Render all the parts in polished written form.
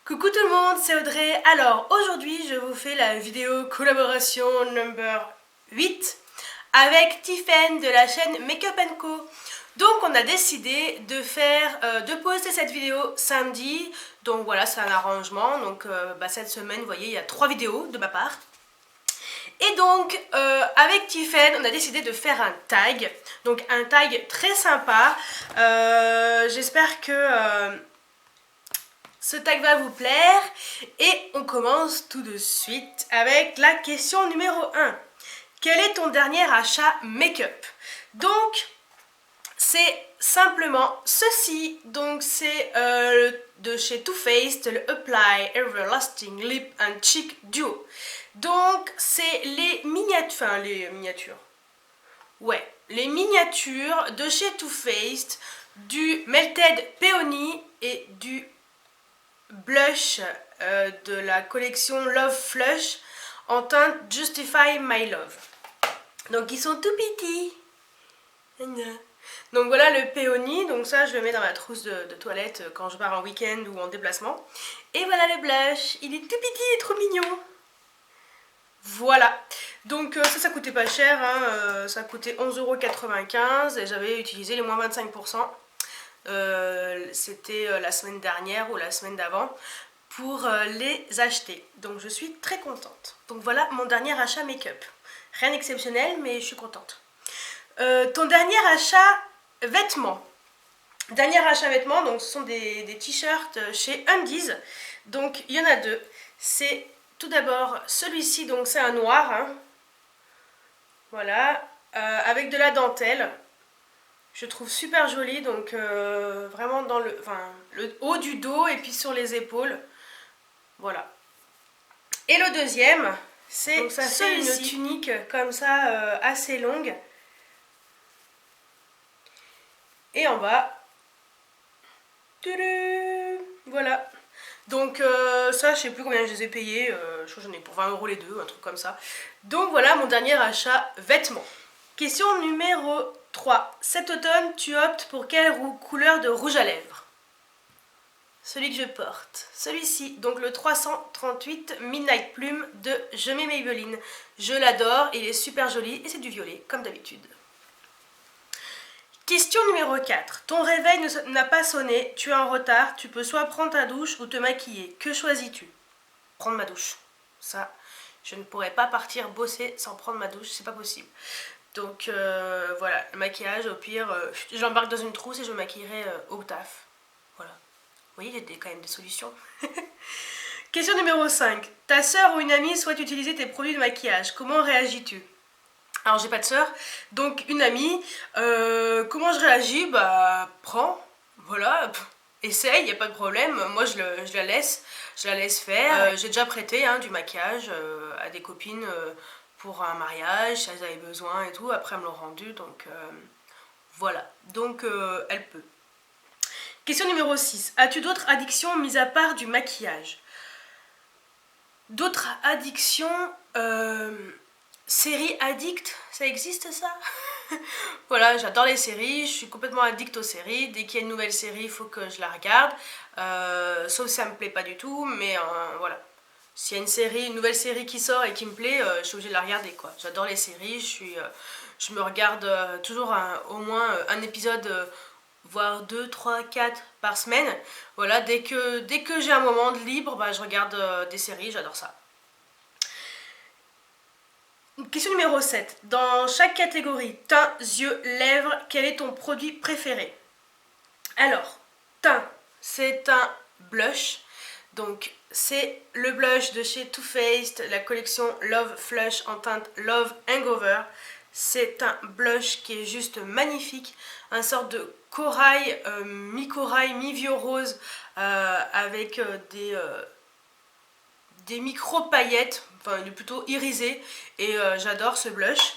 Coucou tout le monde, c'est Audrey. Alors aujourd'hui je vous fais la vidéo collaboration number 8 avec Tiffen de la chaîne Makeup Co. Donc on a décidé de poster cette vidéo samedi. Donc voilà, c'est un arrangement. Donc cette semaine, vous voyez, il y a 3 vidéos de ma part. Et donc avec Tiffen, on a décidé de faire un tag. Donc un tag très sympa. J'espère que ce tag va vous plaire. Et on commence tout de suite avec la question numéro 1. Quel est ton dernier achat make-up? Donc c'est simplement ceci. Donc c'est de chez Too Faced, le Apply Everlasting Lip and Cheek Duo. Donc c'est les miniatures. Ouais, les miniatures de chez Too Faced du Melted Peony et du blush de la collection Love Flush en teinte Justify My Love. Donc ils sont tout petits. Donc voilà le péony, donc ça je le mets dans ma trousse de toilette quand je pars en week-end ou en déplacement. Et voilà le blush, il est tout petit et trop mignon. Voilà, donc ça coûtait pas cher, hein, ça coûtait 11,95 € et j'avais utilisé les moins 25%. C'était la semaine dernière ou la semaine d'avant pour les acheter. Donc je suis très contente. Donc voilà mon dernier achat make-up. Rien d'exceptionnel mais je suis contente. Ton dernier achat vêtements. Dernier achat vêtements, donc ce sont des t-shirts chez Undies. Donc il y en a deux. C'est tout d'abord celui-ci, donc c'est un noir. Hein. Voilà. Avec de la dentelle. Je trouve super joli, donc vraiment dans le haut du dos et puis sur les épaules. Voilà. Et le deuxième, c'est une tunique comme ça, assez longue. Et en bas, voilà. Donc ça, je sais plus combien je les ai payés. Je crois que j'en ai pour 20 € les deux, un truc comme ça. Donc voilà mon dernier achat vêtements. Question numéro 3. Cet automne, tu optes pour quelle couleur de rouge à lèvres? Celui que je porte. Celui-ci, donc le 338 Midnight Plume de Je mets Maybelline. Je l'adore, il est super joli et c'est du violet, comme d'habitude. Question numéro 4. Ton réveil n'a pas sonné, tu es en retard, tu peux soit prendre ta douche ou te maquiller. Que choisis-tu? Prendre ma douche. Ça, je ne pourrais pas partir bosser sans prendre ma douche, c'est pas possible. Donc voilà, le maquillage, au pire, j'embarque dans une trousse et je me maquillerai au taf. Voilà. Vous voyez, il y a quand même des solutions. Question numéro 5. Ta soeur ou une amie souhaite utiliser tes produits de maquillage. Comment réagis-tu? Alors, j'ai pas de soeur, donc une amie. Comment je réagis? Bah, prends. Voilà. Essaye, il n'y a pas de problème. Moi, je la laisse faire. J'ai déjà prêté du maquillage à des copines pour un mariage, si elles avaient besoin et tout. Après, elles me l'ont rendu, donc voilà. Donc, elle peut. Question numéro 6. As-tu d'autres addictions mis à part du maquillage? D'autres addictions séries addict, ça existe ça? Voilà, j'adore les séries, je suis complètement addict aux séries. Dès qu'il y a une nouvelle série, il faut que je la regarde. Sauf si ça me plaît pas du tout, mais voilà. S'il y a une nouvelle série qui sort et qui me plaît, je suis obligée de la regarder, quoi. J'adore les séries, je me regarde toujours au moins un épisode, voire 2, 3, 4 par semaine. Voilà, dès que j'ai un moment de libre, je regarde des séries, j'adore ça. Question numéro 7. Dans chaque catégorie, teint, yeux, lèvres, quel est ton produit préféré? Alors, teint, c'est un blush. Donc, c'est le blush de chez Too Faced, la collection Love Flush en teinte Love Hangover. C'est un blush qui est juste magnifique. Un sorte de corail, mi-corail, mi-vieux rose, avec des micro-paillettes, enfin il est plutôt irisé et j'adore ce blush.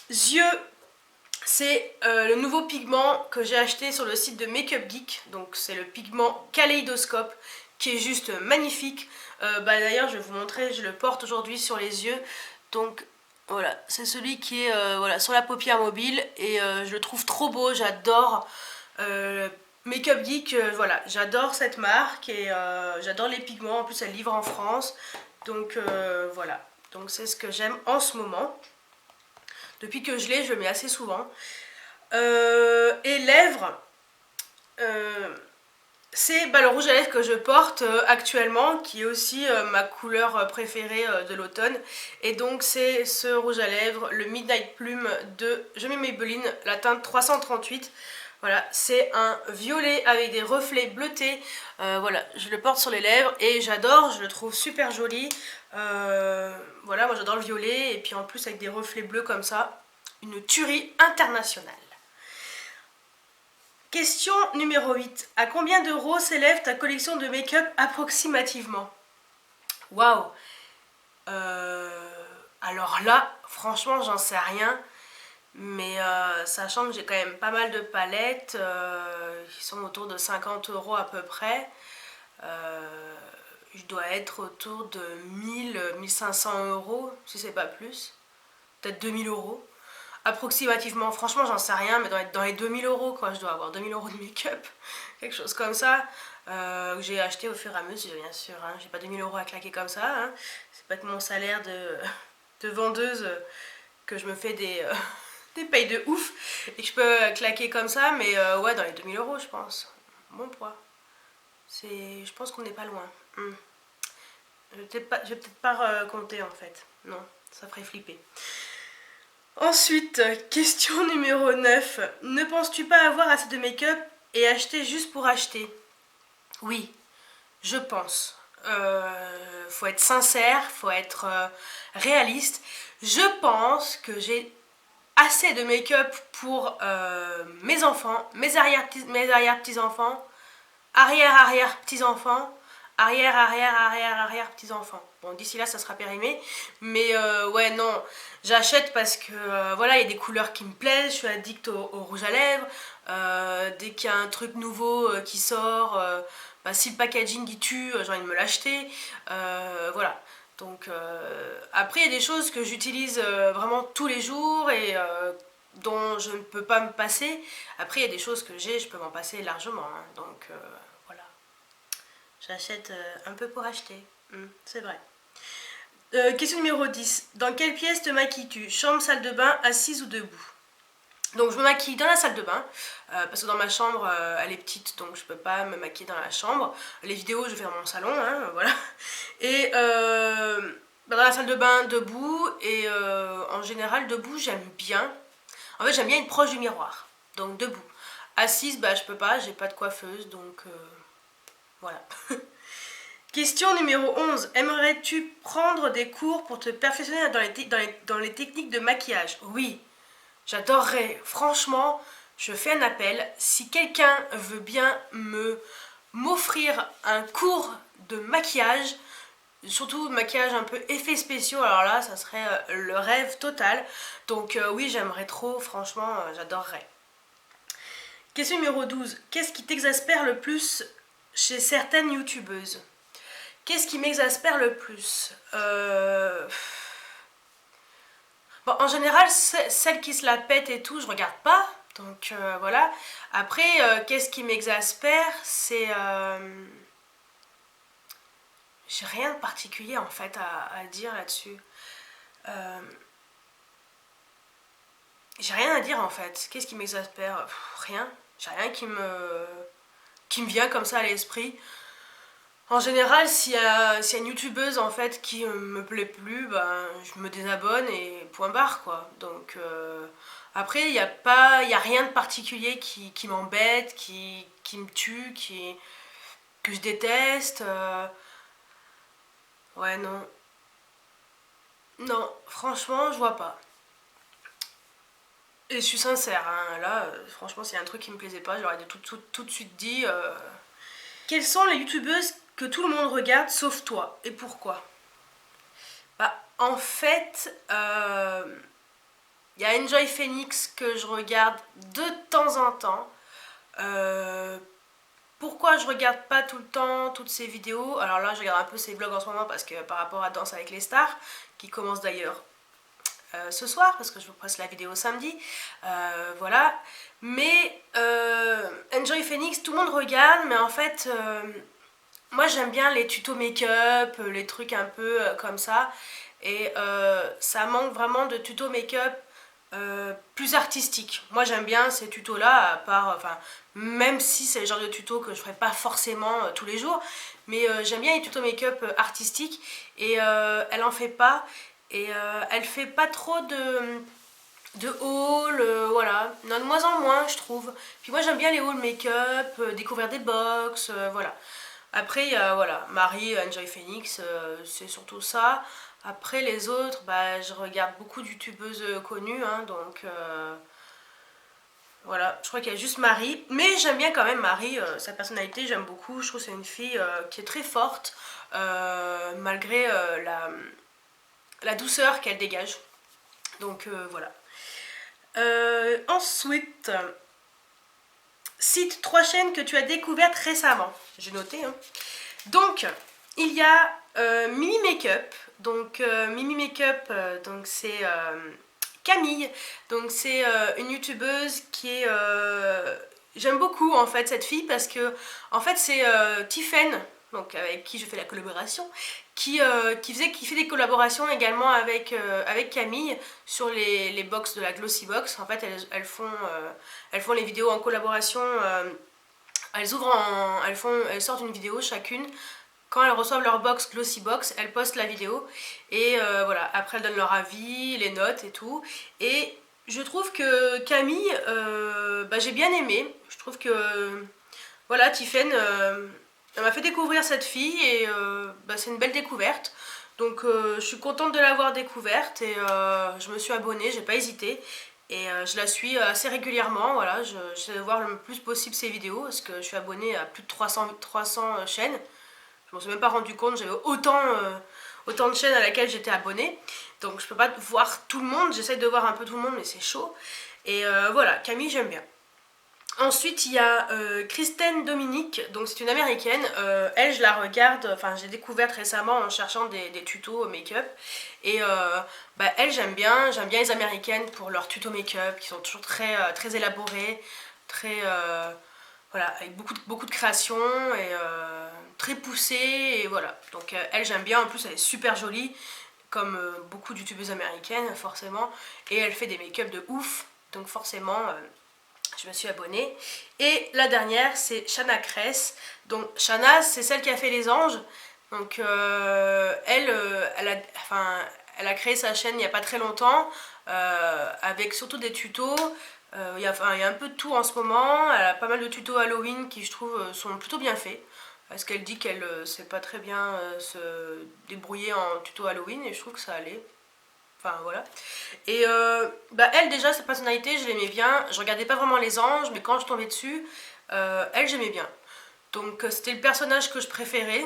Yeux, c'est le nouveau pigment que j'ai acheté sur le site de Makeup Geek, donc c'est le pigment Kaleidoscope qui est juste magnifique. D'ailleurs je vais vous montrer, je le porte aujourd'hui sur les yeux, donc voilà, c'est celui qui est voilà, sur la paupière mobile et je le trouve trop beau, j'adore. Makeup Geek, voilà, j'adore cette marque et j'adore les pigments. En plus, elle livre en France. Donc voilà, donc c'est ce que j'aime en ce moment. Depuis que je l'ai, je le mets assez souvent. Et lèvres, c'est le rouge à lèvres que je porte actuellement, qui est aussi ma couleur préférée de l'automne. Et donc c'est ce rouge à lèvres, le Midnight Plume de Je mets Maybelline, la teinte 338. Voilà, c'est un violet avec des reflets bleutés. Voilà, je le porte sur les lèvres et j'adore, je le trouve super joli. Voilà, moi j'adore le violet et puis en plus avec des reflets bleus comme ça, une tuerie internationale. Question numéro 8. À combien d'euros s'élève ta collection de make-up approximativement? Waouh. Alors là, franchement, j'en sais rien. Mais sachant que j'ai quand même pas mal de palettes qui sont autour de 50 € à peu près, je dois être autour de 1000-1500 € si c'est pas plus, peut-être 2000 € approximativement. Franchement, j'en sais rien, mais dans les 2000 € quoi, je dois avoir 2000 € de make-up, quelque chose comme ça, que j'ai acheté au fur et à mesure, bien sûr. Hein. J'ai pas 2000 € à claquer comme ça, hein. C'est pas que mon salaire de vendeuse que je me fais des payes de ouf et que je peux claquer comme ça, mais ouais, dans les 2000 € je pense. Bon poids. Je pense qu'on n'est pas loin. Je vais peut-être pas compter en fait. Non, ça ferait flipper. Ensuite, question numéro 9. Ne penses-tu pas avoir assez de make-up et acheter juste pour acheter? Oui, je pense. Faut être sincère, faut être réaliste. Je pense que j'ai assez de make-up pour mes enfants, mes arrière-petits-enfants, arrière-arrière-petits-enfants, arrière-arrière-arrière-arrière petits-enfants. Bon, d'ici là, ça sera périmé. Mais ouais, non, j'achète parce que voilà, il y a des couleurs qui me plaisent. Je suis addict au rouge à lèvres. Dès qu'il y a un truc nouveau qui sort, si le packaging il tue, j'ai envie de me l'acheter. Voilà. Donc après, il y a des choses que j'utilise vraiment tous les jours et dont je ne peux pas me passer. Après, il y a des choses que je peux m'en passer largement. Hein. Donc voilà. J'achète un peu pour acheter. C'est vrai. Question numéro 10. Dans quelle pièce te maquilles-tu? Chambre, salle de bain, assise ou debout? Donc je me maquille dans la salle de bain, parce que dans ma chambre elle est petite, donc je peux pas me maquiller dans la chambre. Les vidéos je fais dans mon salon, hein, voilà. Et dans la salle de bain debout, et en général debout j'aime bien. En fait j'aime bien être proche du miroir, donc debout. Assise, je peux pas, j'ai pas de coiffeuse, donc voilà. Question numéro 11. Aimerais-tu prendre des cours pour te perfectionner dans les techniques de maquillage? Oui. J'adorerais, franchement, je fais un appel. Si quelqu'un veut bien m'offrir un cours de maquillage, surtout maquillage un peu effets spéciaux, alors là, ça serait le rêve total. Donc oui, j'aimerais trop, franchement, j'adorerais. Question numéro 12. Qu'est-ce qui t'exaspère le plus chez certaines youtubeuses? Qu'est-ce qui m'exaspère le plus? Bon, en général, celles qui se la pètent et tout, je regarde pas. Donc voilà. Après, qu'est-ce qui m'exaspère? C'est... j'ai rien de particulier en fait à dire là-dessus. J'ai rien à dire en fait. Qu'est-ce qui m'exaspère? Rien. J'ai rien qui me vient comme ça à l'esprit. En général, s'il y a une youtubeuse en fait qui me plaît plus, je me désabonne et point barre quoi. Donc après, il y a rien de particulier qui m'embête, qui me tue, que je déteste. Ouais, non. Non, franchement, je vois pas. Et je suis sincère, hein, là, franchement, s'il y a un truc qui me plaisait pas, j'aurais tout de suite dit. Quelles sont les youtubeuses que tout le monde regarde sauf toi? Et pourquoi? En fait, y a Enjoy Phoenix que je regarde de temps en temps. Pourquoi je regarde pas tout le temps toutes ses vidéos? Alors là, je regarde un peu ses vlogs en ce moment parce que par rapport à Danse avec les stars, qui commence d'ailleurs ce soir parce que je vous poste la vidéo samedi, voilà. Mais Enjoy Phoenix, tout le monde regarde, mais en fait moi j'aime bien les tutos make-up, les trucs un peu comme ça, et ça manque vraiment de tutos make-up plus artistiques. Moi j'aime bien ces tutos là, à part, enfin, même si c'est le genre de tuto que je ferai pas forcément tous les jours, mais j'aime bien les tutos make-up artistiques, et elle en fait pas, et elle fait pas trop de haul, voilà, non, de moins en moins je trouve. Puis moi j'aime bien les hauls make-up, découvrir des box, voilà. Après il y a voilà, Marie, Enjoy Phoenix, c'est surtout ça. Après les autres, bah, je regarde beaucoup de youtubeuses connues, hein, donc voilà, je crois qu'il y a juste Marie. Mais j'aime bien quand même Marie, sa personnalité, j'aime beaucoup. Je trouve que c'est une fille qui est très forte, malgré la douceur qu'elle dégage. Donc voilà. Ensuite, cite 3 chaînes que tu as découvertes récemment. J'ai noté, hein. Donc, il y a Mimi Makeup. Donc, Mimi Makeup, donc c'est Camille. Donc, c'est une youtubeuse qui est. J'aime beaucoup en fait cette fille parce que en fait c'est Tiffen, donc avec qui je fais la collaboration, qui fait des collaborations également avec Camille sur les box de la Glossy Box. En fait elles font les vidéos en collaboration, elles sortent une vidéo chacune. Quand elles reçoivent leur box Glossy Box, elles postent la vidéo, et voilà, après elles donnent leur avis, les notes et tout. Et je trouve que Camille, bah, j'ai bien aimé. Je trouve que voilà, Tiffen, elle m'a fait découvrir cette fille, et bah, c'est une belle découverte. Donc je suis contente de l'avoir découverte, et je me suis abonnée, j'ai pas hésité. Et je la suis assez régulièrement, voilà, j'essaie de voir le plus possible ses vidéos parce que je suis abonnée à plus de 300 chaînes. Je m'en suis même pas rendu compte, j'avais autant de chaînes à laquelle j'étais abonnée. Donc je peux pas voir tout le monde, j'essaie de voir un peu tout le monde, mais c'est chaud. Et voilà, Camille j'aime bien. Ensuite il y a Kristen Dominique, donc c'est une américaine. Elle je la regarde, enfin j'ai découvert récemment en cherchant des tutos make-up. Et bah, elle j'aime bien les américaines pour leurs tutos make-up qui sont toujours très élaborés, très voilà, avec beaucoup de création, et très poussée, et voilà. Donc elle j'aime bien, en plus elle est super jolie, comme beaucoup de youtubeuses américaines forcément, et elle fait des make-up de ouf, donc forcément je me suis abonnée. Et la dernière c'est Shana Kress. Donc Shana c'est celle qui a fait les anges, donc elle a créé sa chaîne il n'y a pas très longtemps, avec surtout des tutos. Il y a un peu de tout en ce moment. Elle a pas mal de tutos Halloween qui je trouve sont plutôt bien faits. Parce qu'elle dit qu'elle sait pas très bien se débrouiller en tuto Halloween, et je trouve que ça allait. Enfin voilà. Et bah, elle déjà, sa personnalité, je l'aimais bien. Je regardais pas vraiment les anges, mais quand je tombais dessus, elle j'aimais bien. Donc c'était le personnage que je préférais.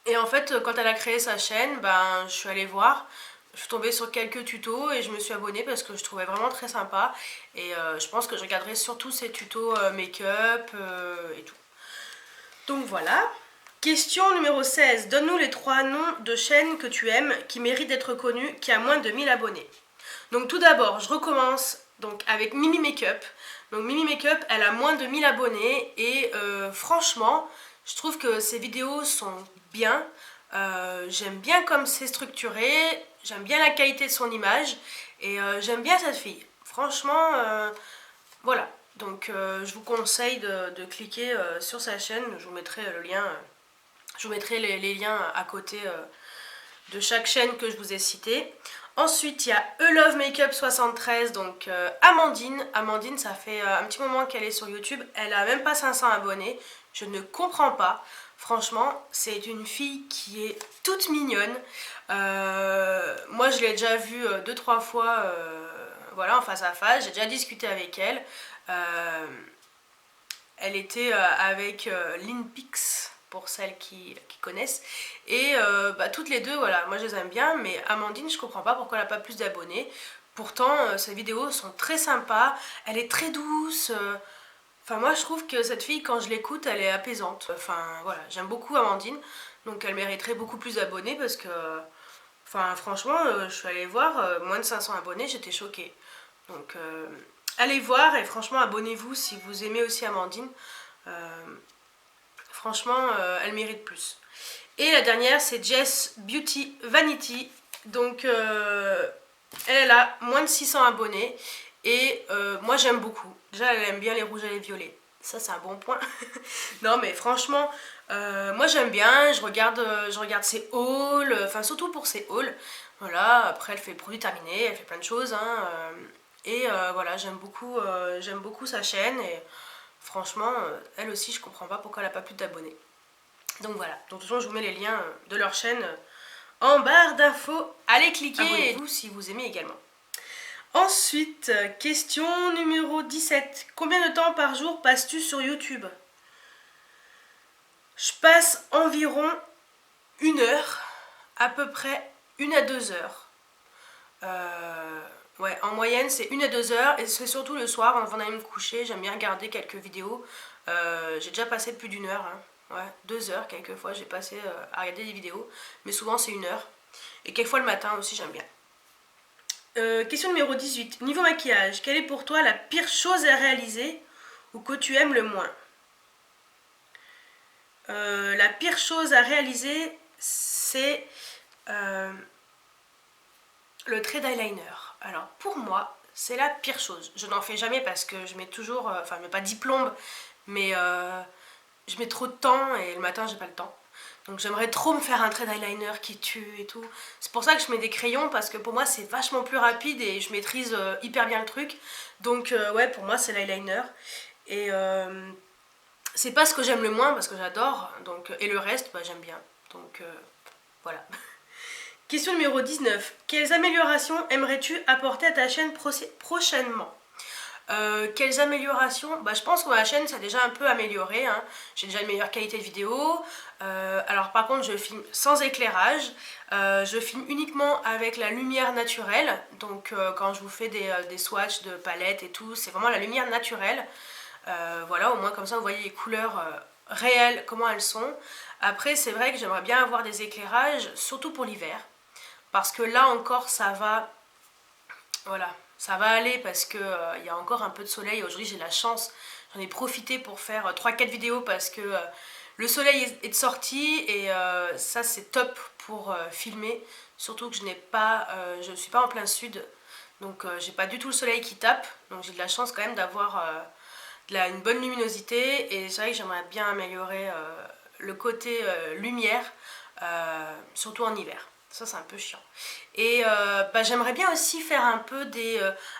Et en fait quand elle a créé sa chaîne, ben, je suis allée voir. Je suis tombée sur quelques tutos et je me suis abonnée parce que je trouvais vraiment très sympa. Et je pense que je regarderai surtout ses tutos make-up et tout. Donc voilà. Question numéro 16. Donne-nous les 3 noms de chaînes que tu aimes, qui méritent d'être connues, qui a moins de 1000 abonnés. Donc tout d'abord, je recommence donc avec Mimi Makeup. Donc Mimi Makeup, elle a moins de 1000 abonnés, et franchement, je trouve que ses vidéos sont bien. J'aime bien comme c'est structuré, j'aime bien la qualité de son image, et j'aime bien cette fille. Franchement, voilà. Donc je vous conseille de cliquer sur sa chaîne. Je vous mettrai le lien, je vous mettrai les liens à côté de chaque chaîne que je vous ai citée. Ensuite il y a Love Makeup 73, donc Amandine. Amandine, ça fait un petit moment qu'elle est sur YouTube, elle a même pas 500 abonnés. Je ne comprends pas. Franchement, c'est une fille qui est toute mignonne. Moi, je l'ai déjà vue 2-3 fois, voilà, en face à face. J'ai déjà discuté avec elle. Elle était avec Linpix, pour celles qui connaissent. Et bah, toutes les deux, voilà, moi je les aime bien. Mais Amandine, je comprends pas pourquoi elle n'a pas plus d'abonnés. Pourtant, ses vidéos sont très sympas. Elle est très douce. Enfin, moi je trouve que cette fille, quand je l'écoute, elle est apaisante. Enfin voilà, j'aime beaucoup Amandine, donc elle mériterait beaucoup plus d'abonnés parce que Enfin franchement, je suis allée voir, moins de 500 abonnés, j'étais choquée. Donc allez voir et franchement abonnez-vous si vous aimez aussi Amandine. Franchement, elle mérite plus. Et la dernière, c'est Jess Beauty Vanity. Donc elle a moins de 600 abonnés. Et moi j'aime beaucoup. Déjà elle aime bien les rouges et les violets. Ça c'est un bon point. Non mais franchement, moi j'aime bien. Je regarde ses hauls. Enfin surtout pour ses hauls. Voilà, après elle fait produits terminés, elle fait plein de choses. Hein, et voilà, j'aime beaucoup sa chaîne. Et franchement, elle aussi je comprends pas pourquoi elle n'a pas plus d'abonnés. Donc voilà, donc de toute façon je vous mets les liens de leur chaîne en barre d'infos. Allez cliquer, abonnez-vous si vous aimez également. Ensuite, question numéro 17. Combien de temps par jour passes-tu sur YouTube? Je passe environ 1 heure, à peu près 1 à 2 heures. Ouais, en moyenne c'est 1 à 2 heures et c'est surtout le soir avant d'aller me coucher. J'aime bien regarder quelques vidéos. J'ai déjà passé plus d'1 heure. Hein. Ouais, 2 heures quelquefois j'ai passé à regarder des vidéos. Mais souvent c'est 1 heure. Et quelquefois le matin aussi j'aime bien. Question numéro 18. Niveau maquillage, quelle est pour toi la pire chose à réaliser ou que tu aimes le moins? La pire chose à réaliser, c'est le trait d'eyeliner. Alors pour moi, c'est la pire chose. Je n'en fais jamais parce que je mets toujours, enfin je mets pas 10 plombes, mais je mets trop de temps et le matin j'ai pas le temps. Donc j'aimerais trop me faire un trait d'eyeliner qui tue et tout. C'est pour ça que je mets des crayons parce que pour moi c'est vachement plus rapide et je maîtrise hyper bien le truc. Donc ouais, pour moi c'est l'eyeliner. Et c'est pas ce que j'aime le moins parce que j'adore. Et le reste, bah, j'aime bien. Donc voilà. Question numéro 19. Quelles améliorations aimerais-tu apporter à ta chaîne prochainement? Quelles améliorations? Bah, je pense que ma chaîne s'est déjà un peu améliorée. Hein. J'ai déjà une meilleure qualité de vidéo. Alors par contre je filme sans éclairage. Je filme uniquement avec la lumière naturelle. Donc quand je vous fais des swatchs de palettes et tout, c'est vraiment la lumière naturelle. Voilà, au moins comme ça vous voyez les couleurs réelles, comment elles sont. Après c'est vrai que j'aimerais bien avoir des éclairages, surtout pour l'hiver. Parce que là encore ça va... Voilà. Ça va aller parce qu'il y a encore un peu de soleil. Aujourd'hui j'ai la chance, j'en ai profité pour faire 3-4 vidéos parce que le soleil est de sortie et ça c'est top pour filmer. Surtout que je ne suis pas en plein sud, donc j'ai pas du tout le soleil qui tape. Donc j'ai de la chance quand même d'avoir une bonne luminosité et c'est vrai que j'aimerais bien améliorer le côté lumière, surtout en hiver. Ça c'est un peu chiant. Et bah, j'aimerais bien aussi faire un peu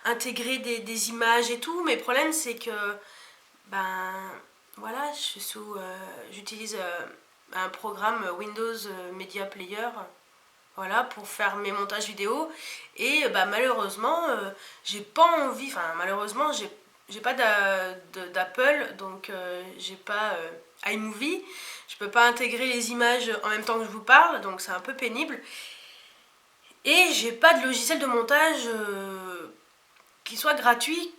intégrer des images et tout, mais le problème c'est que ben voilà, j'utilise un programme Windows Media Player, voilà, pour faire mes montages vidéo. Et bah, malheureusement j'ai pas envie, enfin malheureusement j'ai pas d'Apple, donc j'ai pas iMovie. Je peux pas intégrer les images en même temps que je vous parle, donc c'est un peu pénible. Et j'ai pas de logiciel de montage qui soit gratuit,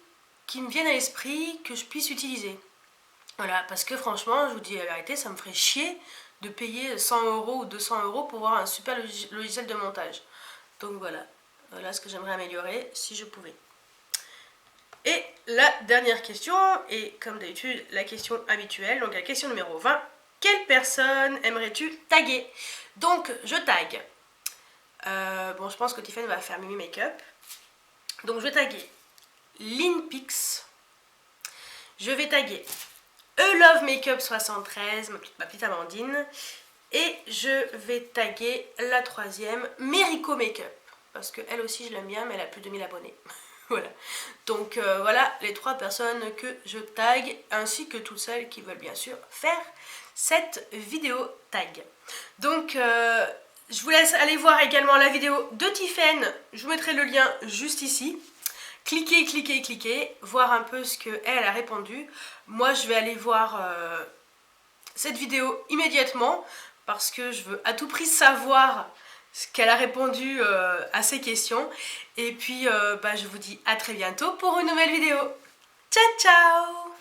qui me vienne à l'esprit, que je puisse utiliser. Voilà, parce que franchement, je vous dis la vérité, ça me ferait chier de payer 100 € ou 200 € pour avoir un super logiciel de montage. Donc voilà ce que j'aimerais améliorer si je pouvais. Et la dernière question, et comme d'habitude, la question habituelle, donc la question numéro 20. Quelle personne aimerais-tu taguer? Donc je tag. Bon, je pense que Tiffany va faire Mimi Makeup. Donc je vais taguer Linpix. Je vais taguer Love Makeup 73, ma petite Amandine. Et je vais taguer la troisième, Merico Makeup. Parce qu'elle aussi je l'aime bien, mais elle a plus de 1000 abonnés. Voilà. Donc voilà les 3 personnes que je tag, ainsi que toutes celles qui veulent bien sûr faire cette vidéo tag. Donc je vous laisse aller voir également la vidéo de Tiffany. Je vous mettrai le lien juste ici. Cliquez, cliquez, cliquez, voir un peu ce qu'elle a répondu. Moi je vais aller voir cette vidéo immédiatement parce que je veux à tout prix savoir ce qu'elle a répondu à ces questions. Et puis bah, je vous dis à très bientôt pour une nouvelle vidéo. Ciao ciao!